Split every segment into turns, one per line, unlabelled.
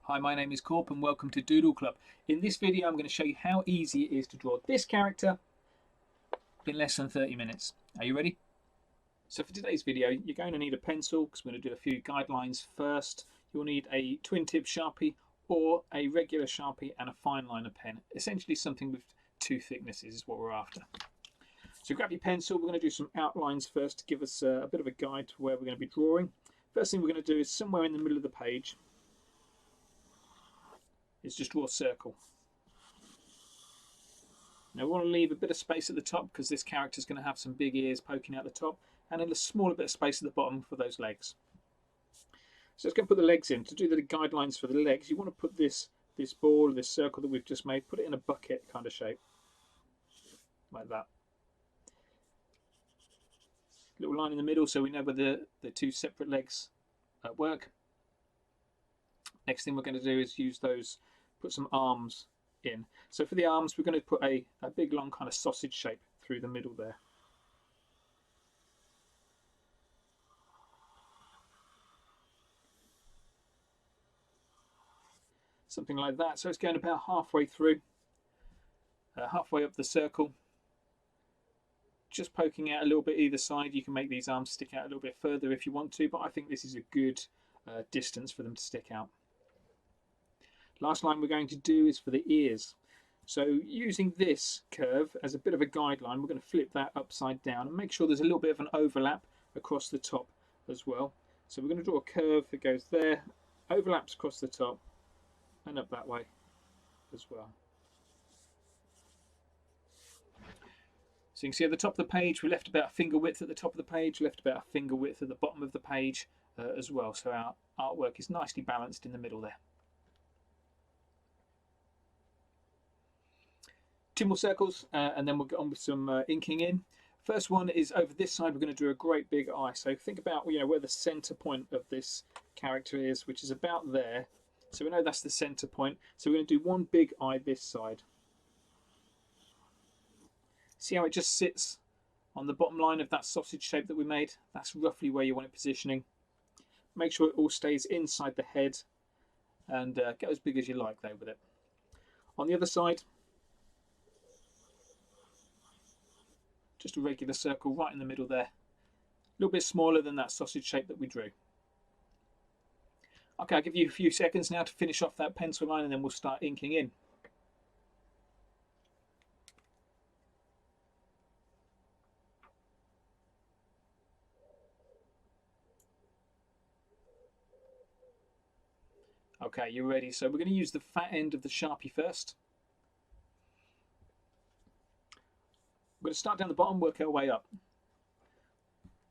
Hi, my name is Korp and welcome to Doodle Club. In this video I'm going to show you how easy it is to draw this character in less than 30 minutes. Are you ready? So for today's video you're going to need a pencil because we're going to do a few guidelines first. You'll need a twin tip Sharpie or a regular Sharpie and a fine liner pen. Essentially something with two thicknesses is what we're after. So grab your pencil, we're going to do some outlines first to give us a bit of a guide to where we're going to be drawing. First thing we're going to do is somewhere in the middle of the page is just draw a circle. Now we want to leave a bit of space at the top because this character is going to have some big ears poking out the top, and then a smaller bit of space at the bottom for those legs. So let's go and put the legs in. To do the guidelines for the legs, you want to put this ball, this circle that we've just made, put it in a bucket kind of shape, like that. Little line in the middle so we know where the two separate legs work. Next thing we're going to do is use those, put some arms in. So for the arms we're going to put a big long kind of sausage shape through the middle there. Something like that. So it's going about halfway through, halfway up the circle. Just poking out a little bit either side. You can make these arms stick out a little bit further if you want to, but I think this is a good distance for them to stick out. Last line we're going to do is for the ears. So using this curve as a bit of a guideline, we're going to flip that upside down and make sure there's a little bit of an overlap across the top as well. So we're going to draw a curve that goes there, overlaps across the top and up that way as well. So you can see at the top of the page we left about a finger width at the top of the page, left about a finger width at the bottom of the page as well. So our artwork is nicely balanced in the middle there. Two more circles and then we'll get on with some inking in. First one is over this side. We're going to do a great big eye. So think about where the center point of this character is, which is about there. So we know that's the center point. So we're going to do one big eye this side. See how it just sits on the bottom line of that sausage shape that we made? That's roughly where you want it positioning. Make sure it all stays inside the head and get as big as you like there with it. On the other side, just a regular circle right in the middle there. A little bit smaller than that sausage shape that we drew. Okay, I'll give you a few seconds now to finish off that pencil line and then we'll start inking in. Okay, you're ready. So we're going to use the fat end of the Sharpie first. We're going to start down the bottom, work our way up.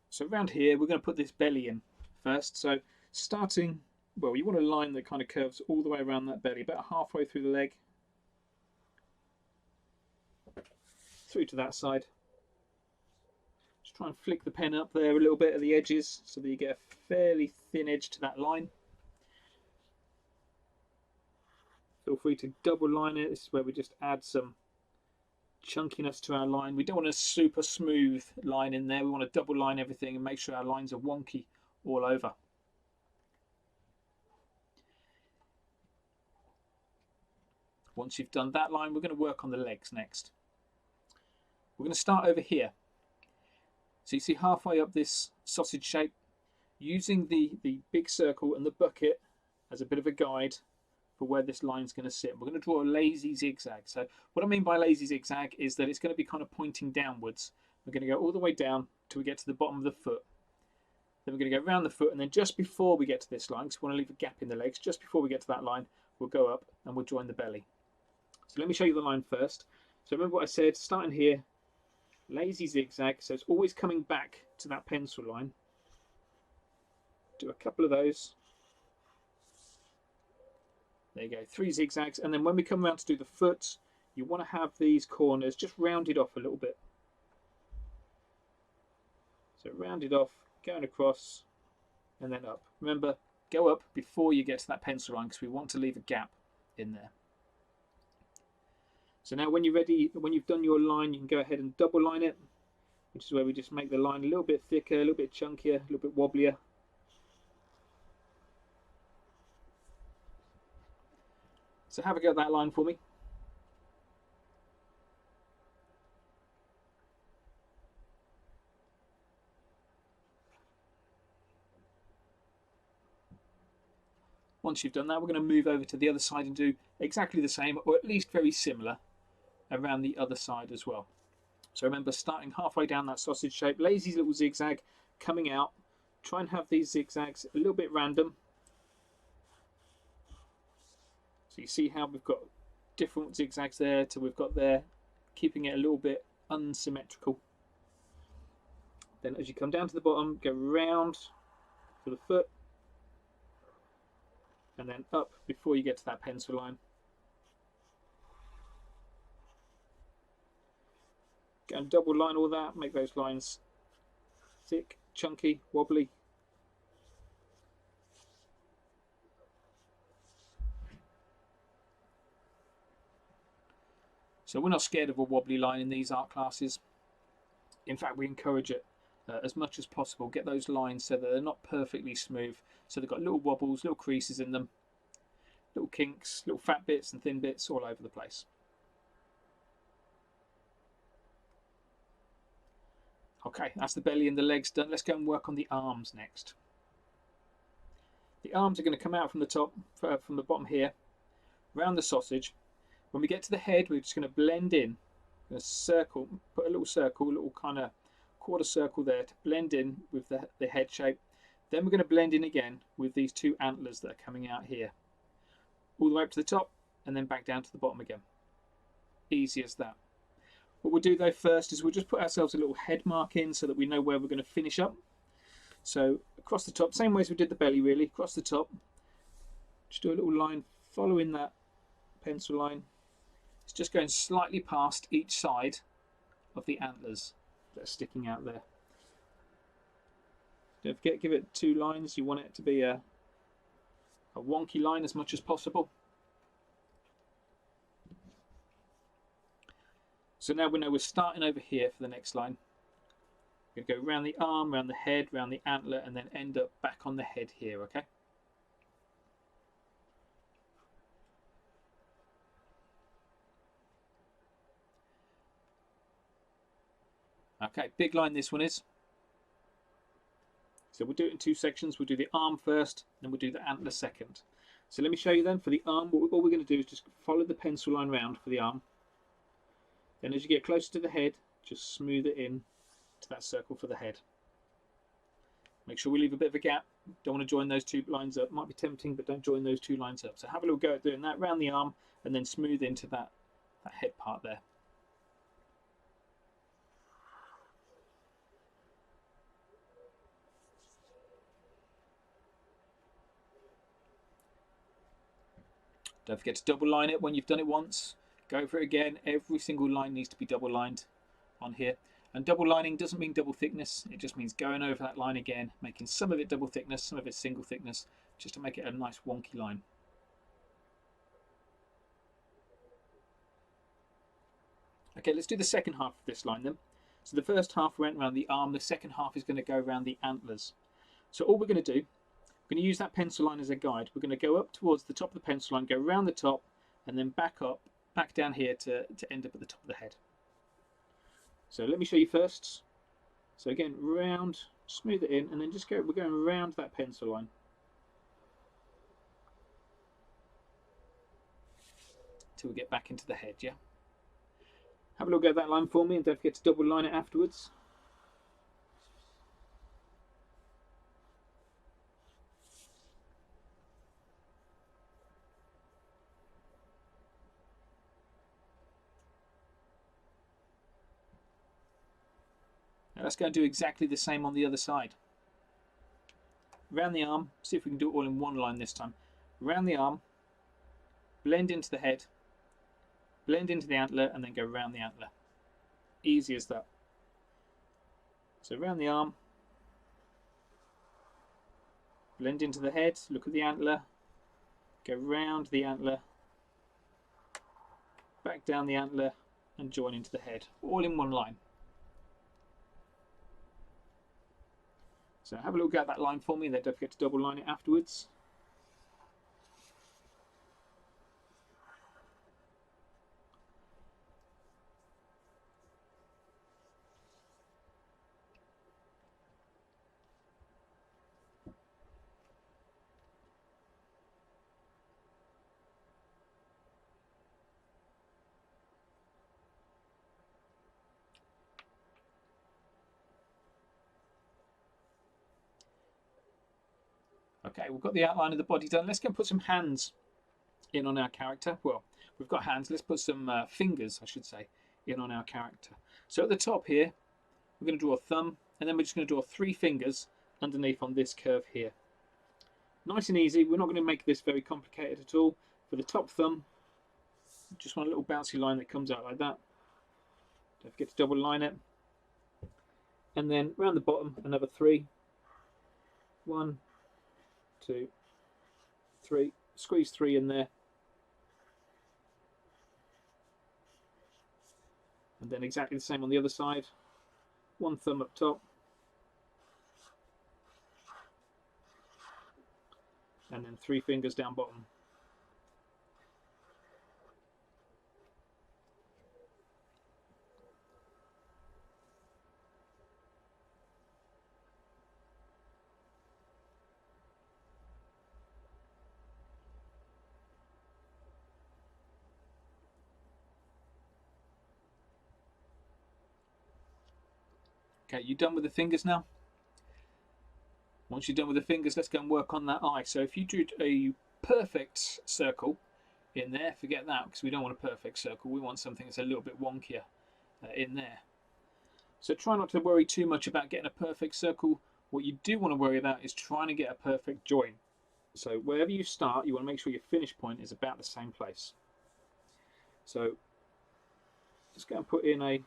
So around here, we're going to put this belly in first. So starting, well, you want a line that kind of curves all the way around that belly, about halfway through the leg, through to that side. Just try and flick the pen up there a little bit at the edges so that you get a fairly thin edge to that line. Feel free to double line it. This is where we just add some chunkiness to our line. We don't want a super smooth line in there. We want to double line everything and make sure our lines are wonky all over. Once you've done that line, we're going to work on the legs next. We're going to start over here. So you see halfway up this sausage shape, using the big circle and the bucket as a bit of a guide for where this line's going to sit. We're going to draw a lazy zigzag. So what I mean by lazy zigzag is that it's going to be kind of pointing downwards. We're going to go all the way down till we get to the bottom of the foot. Then we're going to go around the foot, and then just before we get to this line, because we want to leave a gap in the legs, just before we get to that line, we'll go up and we'll join the belly. So let me show you the line first. So remember what I said, starting here, lazy zigzag, so it's always coming back to that pencil line. Do a couple of those. There you go, 3 zigzags, and then when we come around to do the foot, you want to have these corners just rounded off a little bit. So rounded off, going across, and then up. Remember, go up before you get to that pencil line because we want to leave a gap in there. So now when you're ready, when you've done your line, you can go ahead and double line it, which is where we just make the line a little bit thicker, a little bit chunkier, a little bit wobblier. So have a go at that line for me. Once you've done that, we're going to move over to the other side and do exactly the same, or at least very similar, around the other side as well. So remember, starting halfway down that sausage shape, lazy little zigzag coming out. Try and have these zigzags a little bit random. So you see how we've got different zigzags there to we've got there, keeping it a little bit unsymmetrical. Then as you come down to the bottom, go round for the foot, and then up before you get to that pencil line. Go and double line all that, make those lines thick, chunky, wobbly. So we're not scared of a wobbly line in these art classes. In fact, we encourage it as much as possible. Get those lines so that they're not perfectly smooth. So they've got little wobbles, little creases in them, little kinks, little fat bits and thin bits all over the place. Okay, that's the belly and the legs done. Let's go and work on the arms next. The arms are going to come out from the top, from the bottom here, round the sausage. When we get to the head, we're just going to blend in. We're going to circle, put a little circle, a little kind of quarter circle there to blend in with the head shape. Then we're going to blend in again with these two antlers that are coming out here. All the way up to the top and then back down to the bottom again. Easy as that. What we'll do though first is we'll just put ourselves a little head mark in so that we know where we're going to finish up. So across the top, same way as we did the belly really, across the top. Just do a little line following that pencil line. It's just going slightly past each side of the antlers that are sticking out there. Don't forget, give it 2 lines. You want it to be a wonky line as much as possible. So now we know we're starting over here for the next line. We're going to go around the arm, around the head, around the antler, and then end up back on the head here, okay? Okay, big line this one is. So we'll do it in 2 sections. We'll do the arm first, then we'll do the antler second. So let me show you then for the arm. All we're going to do is just follow the pencil line round for the arm. Then as you get closer to the head, just smooth it in to that circle for the head. Make sure we leave a bit of a gap. Don't want to join those 2 lines up. Might be tempting, but don't join those 2 lines up. So have a little go at doing that round the arm and then smooth into that head part there. Don't forget to double line it when you've done it once. Go for it again. Every single line needs to be double lined on here. And double lining doesn't mean double thickness. It just means going over that line again, making some of it double thickness, some of it single thickness, just to make it a nice wonky line. Okay, let's do the second half of this line then. So the first half went around the arm. The second half is going to go around the antlers. So all we're going to do, we're going to use that pencil line as a guide. We're going to go up towards the top of the pencil line, go around the top, and then back up, back down here to end up at the top of the head. So let me show you first. So again, round, smooth it in, and then just go. We're going around that pencil line. Till we get back into the head, yeah? Have a look at that line for me, and don't forget to double line it afterwards. Now let's go and do exactly the same on the other side. Around the arm, see if we can do it all in one line this time. Around the arm, blend into the head, blend into the antler, and then go around the antler. Easy as that. So around the arm, blend into the head, look at the antler, go round the antler, back down the antler, and join into the head, all in one line. So have a look at that line for me, and then don't forget to double line it afterwards. Okay, we've got the outline of the body done. Let's go and put some hands in on our character. Well, we've got hands. Let's put some fingers, I should say, in on our character. So at the top here, we're going to draw a thumb, and then we're just going to draw 3 fingers underneath on this curve here. Nice and easy. We're not going to make this very complicated at all. For the top thumb, just want a little bouncy line that comes out like that. Don't forget to double line it. And then around the bottom, another 3. 1, 2, 3. Squeeze 3 in there. And then exactly the same on the other side. 1 thumb up top. And then 3 fingers down bottom. Okay, you done with the fingers now? Once you're done with the fingers, let's go and work on that eye. So if you drew a perfect circle in there, forget that, because we don't want a perfect circle. We want something that's a little bit wonkier in there. So try not to worry too much about getting a perfect circle. What you do want to worry about is trying to get a perfect join. So wherever you start, you want to make sure your finish point is about the same place. So just go and put in a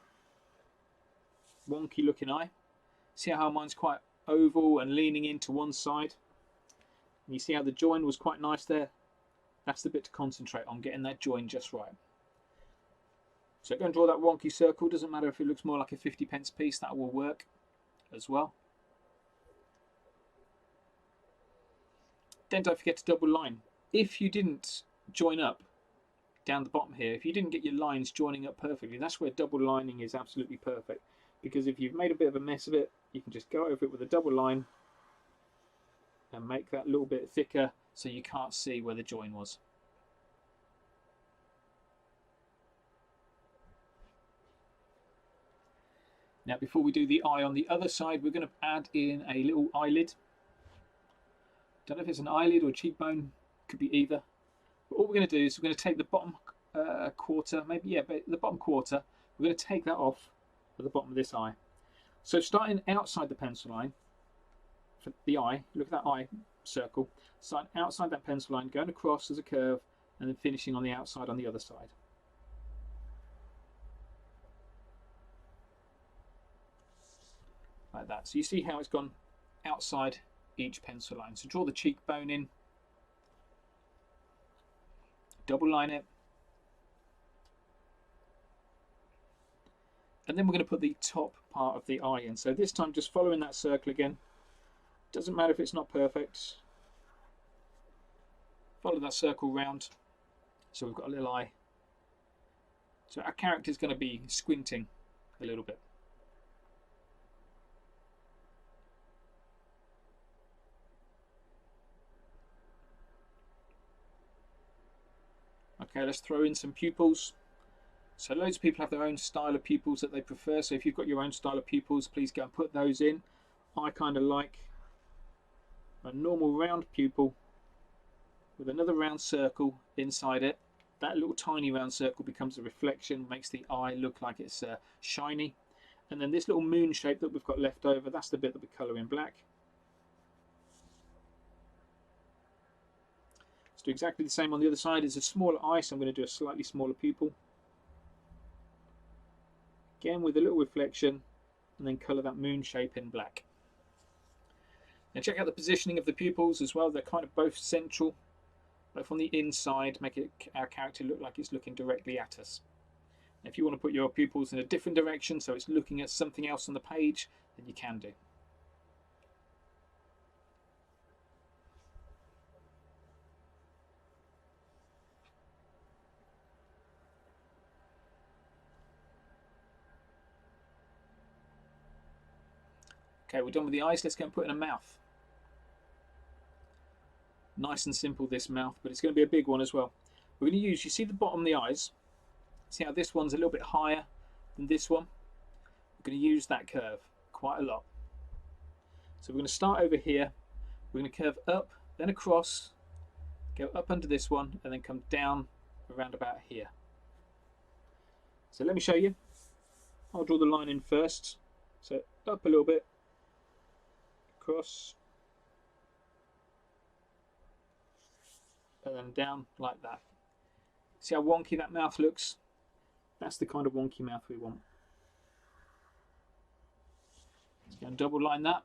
wonky looking eye. See how mine's quite oval and leaning into one side? And you see how the join was quite nice there? That's the bit to concentrate on, getting that join just right. So go and draw that wonky circle. Doesn't matter if it looks more like a 50p piece, that will work as well. Then don't forget to double line. If you didn't join up down the bottom here, if you didn't get your lines joining up perfectly, that's where double lining is absolutely perfect. Because if you've made a bit of a mess of it, you can just go over it with a double line and make that a little bit thicker so you can't see where the join was. Now before we do the eye on the other side, we're going to add in a little eyelid. Don't know if it's an eyelid or a cheekbone, could be either. But all we're going to do is we're going to take the bottom quarter, maybe, yeah, but the bottom quarter, we're going to take that off at the bottom of this eye. So starting outside the pencil line for the eye, look at that eye circle, starting outside that pencil line, going across as a curve, and then finishing on the outside on the other side. Like that. So you see how it's gone outside each pencil line. So draw the cheekbone in, double line it, and then we're going to put the top part of the eye in. So this time just following that circle again. Doesn't matter if it's not perfect. Follow that circle round. So we've got a little eye. So our character is going to be squinting a little bit. Okay, let's throw in some pupils. So loads of people have their own style of pupils that they prefer. So if you've got your own style of pupils, please go and put those in. I kind of like a normal round pupil with another round circle inside it. That little tiny round circle becomes a reflection, makes the eye look like it's shiny. And then this little moon shape that we've got left over, that's the bit that we colour in black. Let's do exactly the same on the other side. It's a smaller eye, so I'm going to do a slightly smaller pupil. Again with a little reflection, and then colour that moon shape in black. Now check out the positioning of the pupils as well. They're kind of both central, both on the inside, make our character look like it's looking directly at us. Now if you want to put your pupils in a different direction, so it's looking at something else on the page, then you can do. Okay, we're done with the eyes. Let's go and put in a mouth. Nice and simple, this mouth, but it's going to be a big one as well. We're going to use, you see the bottom of the eyes? See how this one's a little bit higher than this one? We're going to use that curve quite a lot. So we're going to start over here. We're going to curve up then across, go up under this one, and then come down around about here. So let me show you. I'll draw the line in first. So up a little bit, across, and then down like that. See how wonky that mouth looks? That's the kind of wonky mouth we want. Let's go and double line that.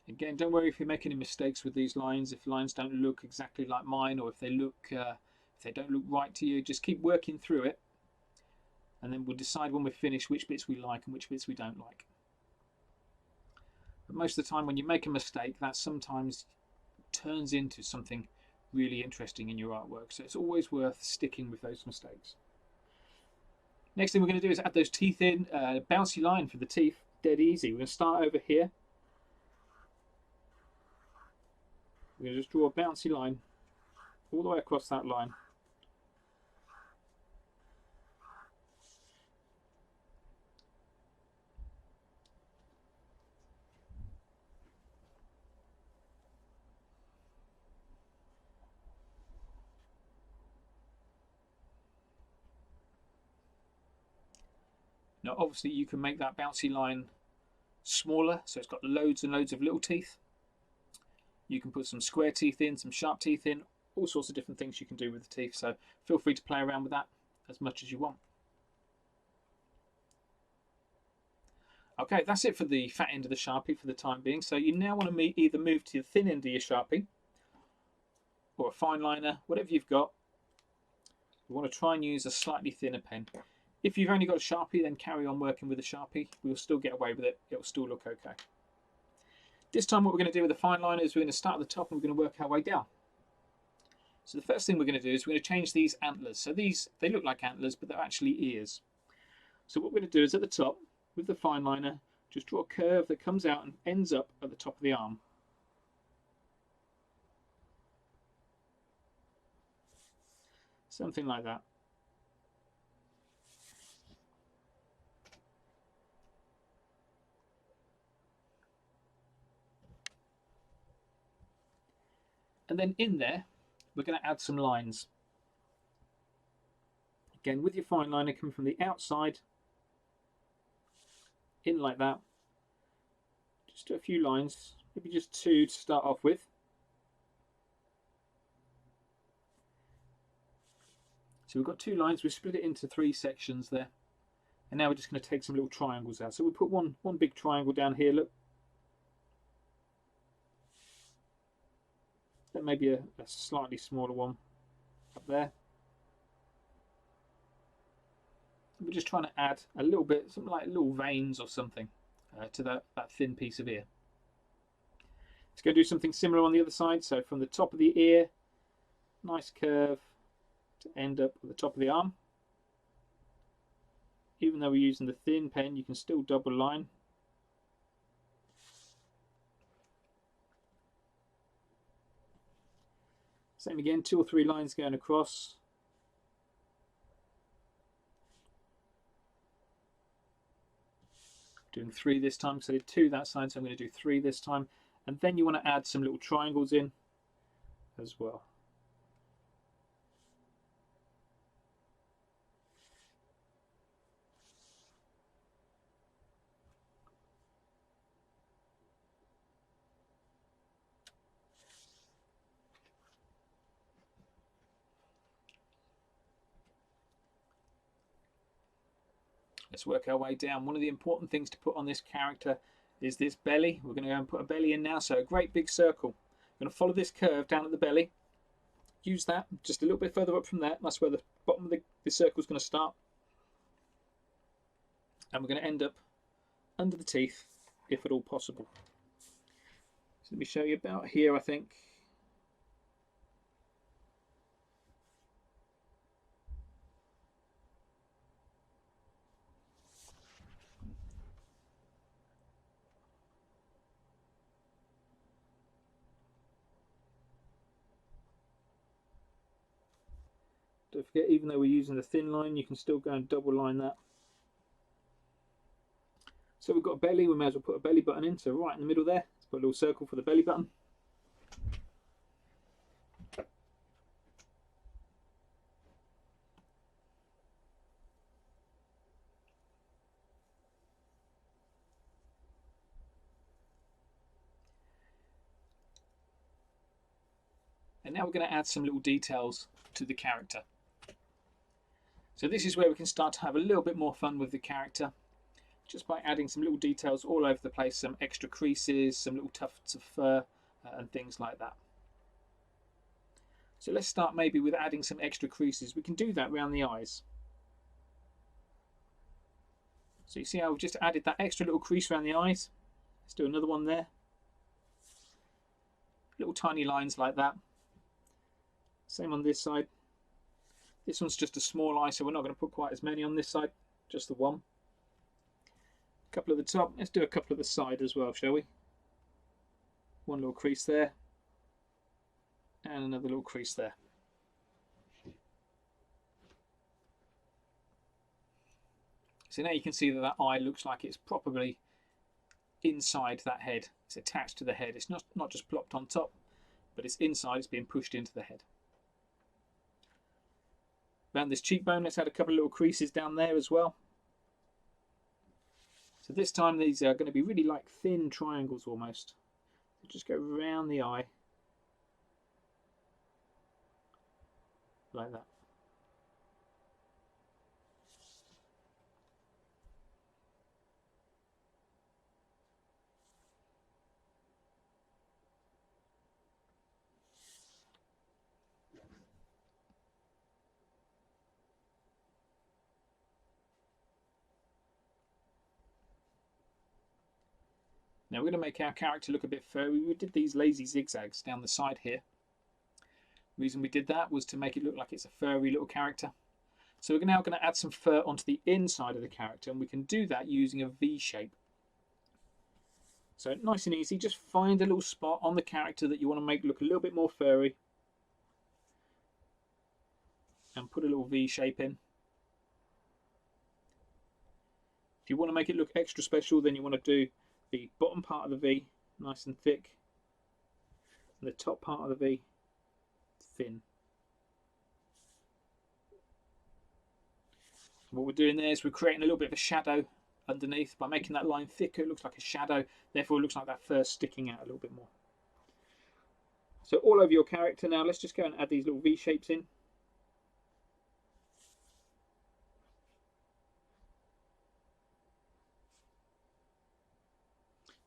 Again, don't worry if you make any mistakes with these lines. If lines don't look exactly like mine, or if they don't look right to you, just keep working through it, and then we'll decide when we're finished which bits we like and which bits we don't like. But most of the time, when you make a mistake, that sometimes turns into something really interesting in your artwork. So it's always worth sticking with those mistakes. Next thing we're going to do is add those teeth in. Bouncy line for the teeth, dead easy. We're going to start over here. We're going to just draw a bouncy line all the way across that line. Now obviously you can make that bouncy line smaller, so it's got loads and loads of little teeth. You can put some square teeth in, some sharp teeth in, all sorts of different things you can do with the teeth, so feel free to play around with that as much as you want. Okay, that's it for the fat end of the Sharpie for the time being. So you now want to either move to the thin end of your Sharpie or a fine liner, whatever you've got. You want to try and use a slightly thinner pen. If you've only got a Sharpie, then carry on working with a Sharpie. We'll still get away with it. It'll still look okay. This time what we're going to do with the fine liner is we're going to start at the top and we're going to work our way down. So the first thing we're going to do is we're going to change these antlers. So these, they look like antlers, but they're actually ears. So what we're going to do is at the top, with the fine liner, just draw a curve that comes out and ends up at the top of the arm. Something like that. And then in there, we're going to add some lines. Again, with your fine liner coming from the outside, in like that. Just a few lines, maybe just two to start off with. So we've got two lines, we've split it into three sections there. And now we're just going to take some little triangles out. So we'll put one big triangle down here, look. Then maybe a slightly smaller one up there. We're just trying to add a little bit, something like little veins or something to that thin piece of ear. Let's go do something similar on the other side. So from the top of the ear, nice curve to end up at the top of the arm. Even though we're using the thin pen, you can still double line. Same again, 2 or 3 lines going across. Doing 3 this time, so I did 2 that side, so I'm going to do 3 this time. And then you want to add some little triangles in as well. Let's work our way down. One of the important things to put on this character is this belly. We're going to go and put a belly in now, so a great big circle. We're going to follow this curve down at the belly. Use that just a little bit further up from there. That's where the bottom of the circle is going to start. And we're going to end up under the teeth, if at all possible. So let me show you about here, I think. Don't forget, even though we're using the thin line, you can still go and double line that. So we've got a belly, we may as well put a belly button in, so right in the middle there, let's put a little circle for the belly button. And now we're going to add some little details to the character. So this is where we can start to have a little bit more fun with the character, just by adding some little details all over the place, some extra creases, some little tufts of fur, and things like that. So let's start maybe with adding some extra creases. We can do that around the eyes. So you see how we've just added that extra little crease around the eyes? Let's do another one there. Little tiny lines like that. Same on this side. This one's just a small eye, so we're not going to put quite as many on this side, just the one. A couple at the top. Let's do a couple at the side as well, shall we? One little crease there. And another little crease there. So now you can see that that eye looks like it's properly inside that head. It's attached to the head. It's not just plopped on top, but it's inside, it's being pushed into the head. Around this cheekbone, let's add a couple of little creases down there as well. So this time these are going to be really like thin triangles almost. So just go around the eye, like that. Now we're going to make our character look a bit furry. We did these lazy zigzags down the side here. The reason we did that was to make it look like it's a furry little character. So we're now going to add some fur onto the inside of the character, and we can do that using a V shape. So nice and easy, just find a little spot on the character that you want to make look a little bit more furry and put a little V shape in. If you want to make it look extra special, then you want to do the bottom part of the V nice and thick and the top part of the V thin. What we're doing there is we're creating a little bit of a shadow underneath. By making that line thicker, it looks like a shadow, therefore it looks like that fur sticking out a little bit more. So all over your character now, let's just go and add these little V shapes in.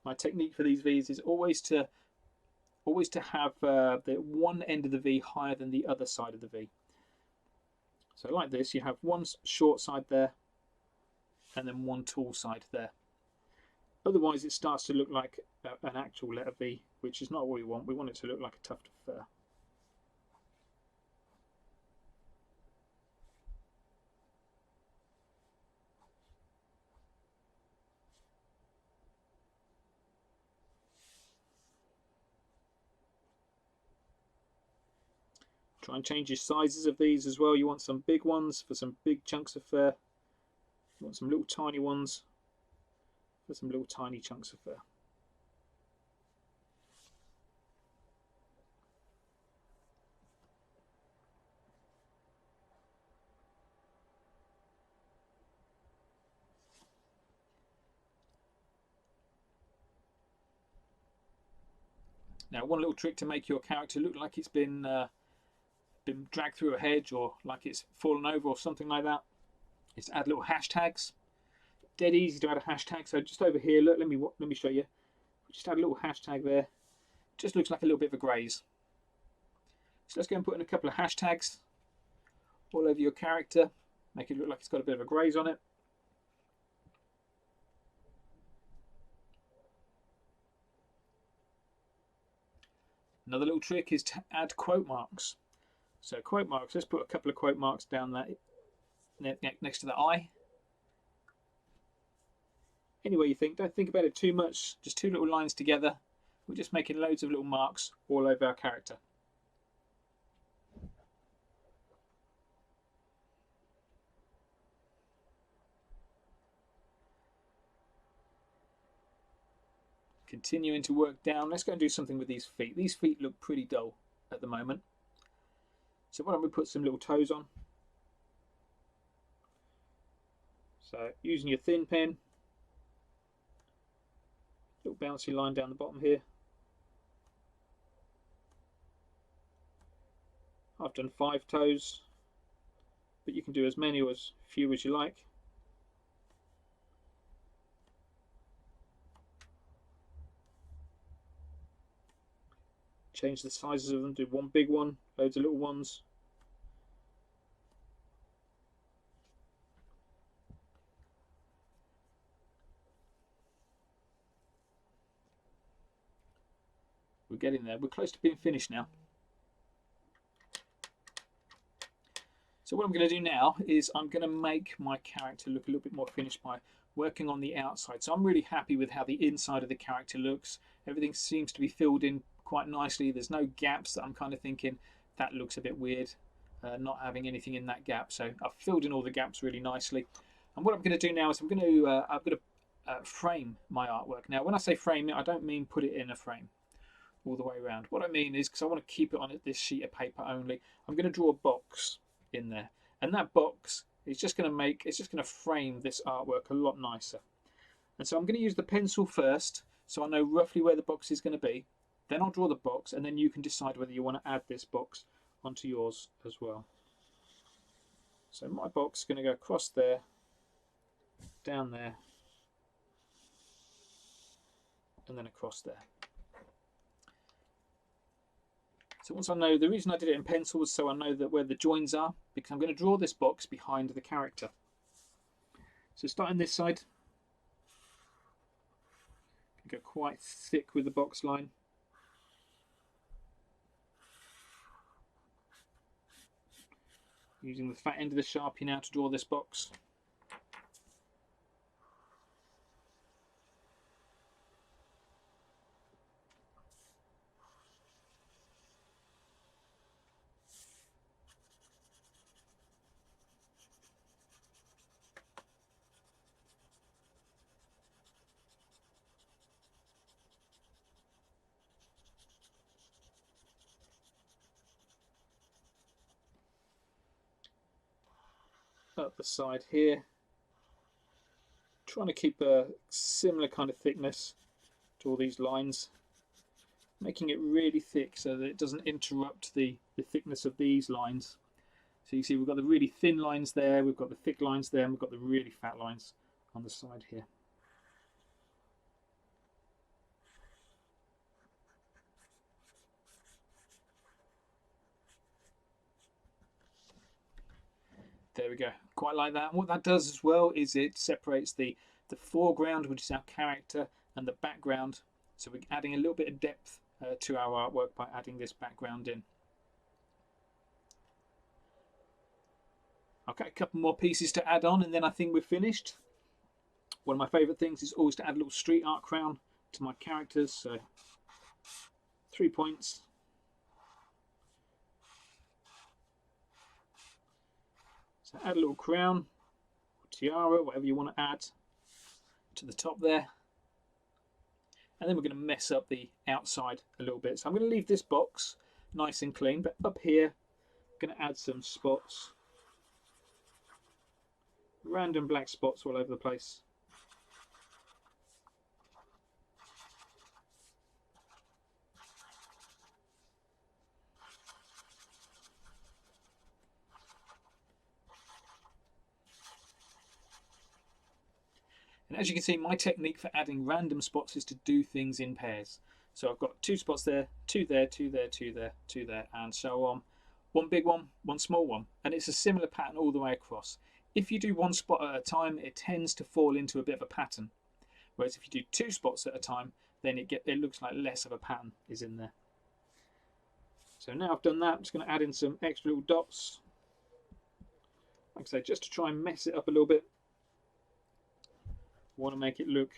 My technique for these V's is always to have the one end of the V higher than the other side of the V. So like this, you have one short side there and then one tall side there. Otherwise it starts to look like an actual letter V, which is not what we want. We want it to look like a tuft of fur. Try and change your sizes of these as well. You want some big ones for some big chunks of fur. You want some little tiny ones for some little tiny chunks of fur. Now one little trick to make your character look like it's been dragged through a hedge or like it's fallen over or something like that is to add little hashtags. Dead easy to add a hashtag. So just over here, look, let me show you. Just add a little hashtag there. Just looks like a little bit of a graze. So let's go and put in a couple of hashtags all over your character. Make it look like it's got a bit of a graze on it. Another little trick is to add quote marks. So quote marks, let's put a couple of quote marks down that next to the eye. Any way you think, don't think about it too much, just two little lines together. We're just making loads of little marks all over our character. Continuing to work down. Let's go and do something with these feet. These feet look pretty dull at the moment. So why don't we put some little toes on? So using your thin pen, little bouncy line down the bottom here. I've done 5 toes, but you can do as many or as few as you like. Change the sizes of them, do one big one, loads of little ones. We're getting there. We're close to being finished now. So what I'm going to do now is I'm going to make my character look a little bit more finished by working on the outside. So I'm really happy with how the inside of the character looks. Everything seems to be filled in quite nicely. There's no gaps that I'm kind of thinking that looks a bit weird, not having anything in that gap. So I've filled in all the gaps really nicely. And what I'm going to do now is I'm going to frame my artwork. Now when I say frame it, I don't mean put it in a frame all the way around. What I mean is, because I want to keep it on this sheet of paper only, I'm going to draw a box in there, and that box is just going to frame this artwork a lot nicer. And so I'm going to use the pencil first, so I know roughly where the box is going to be. Then I'll draw the box, and then you can decide whether you want to add this box onto yours as well. So my box is going to go across there, down there, and then across there. So once I know, the reason I did it in pencil was so I know that where the joins are, because I'm going to draw this box behind the character. So starting this side, go quite thick with the box line. Using the fat end of the Sharpie now to draw this box. Up the side here, trying to keep a similar kind of thickness to all these lines, making it really thick so that it doesn't interrupt the thickness of these lines. So you see we've got the really thin lines there, we've got the thick lines there, and we've got the really fat lines on the side here. There we go, quite like that. And what that does as well is it separates the foreground, which is our character, and the background. So we're adding a little bit of depth to our artwork by adding this background in. Okay, a couple more pieces to add on and then I think we're finished. One of my favourite things is always to add a little street art crown to my characters. So 3 points. So add a little crown, tiara, whatever you want to add to the top there. And then we're going to mess up the outside a little bit. So I'm going to leave this box nice and clean, but up here I'm going to add some spots. Random black spots all over the place. And as you can see, my technique for adding random spots is to do things in pairs. So I've got 2 spots there, 2 there, 2 there, 2 there, 2 there, and so on. One big one, one small one. And it's a similar pattern all the way across. If you do 1 spot at a time, it tends to fall into a bit of a pattern. Whereas if you do 2 spots at a time, then it looks like less of a pattern is in there. So now I've done that, I'm just going to add in some extra little dots. Like I say, just to try and mess it up a little bit. Want to make it look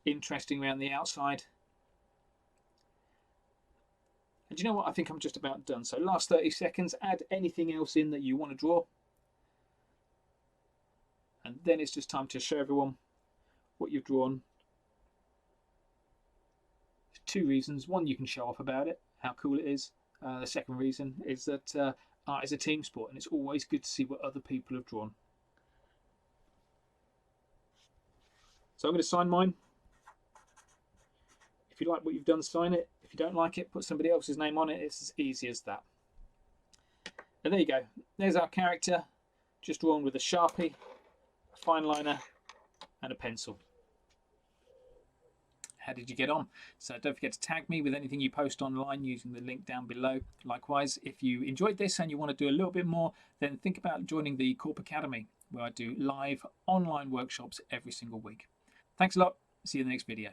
interesting around the outside. And do you know what? I think I'm just about done. So last 30 seconds, add anything else in that you want to draw. And then it's just time to show everyone what you've drawn. 2 reasons. One, you can show off about it, how cool it is. The second reason is that art is a team sport, and it's always good to see what other people have drawn. So I'm going to sign mine. If you like what you've done, sign it. If you don't like it, put somebody else's name on it. It's as easy as that. And there you go. There's our character, just drawn with a Sharpie, a fine liner, and a pencil. How did you get on? So don't forget to tag me with anything you post online using the link down below. Likewise, if you enjoyed this and you want to do a little bit more, then think about joining the Korp Academy, where I do live online workshops every single week. Thanks a lot. See you in the next video.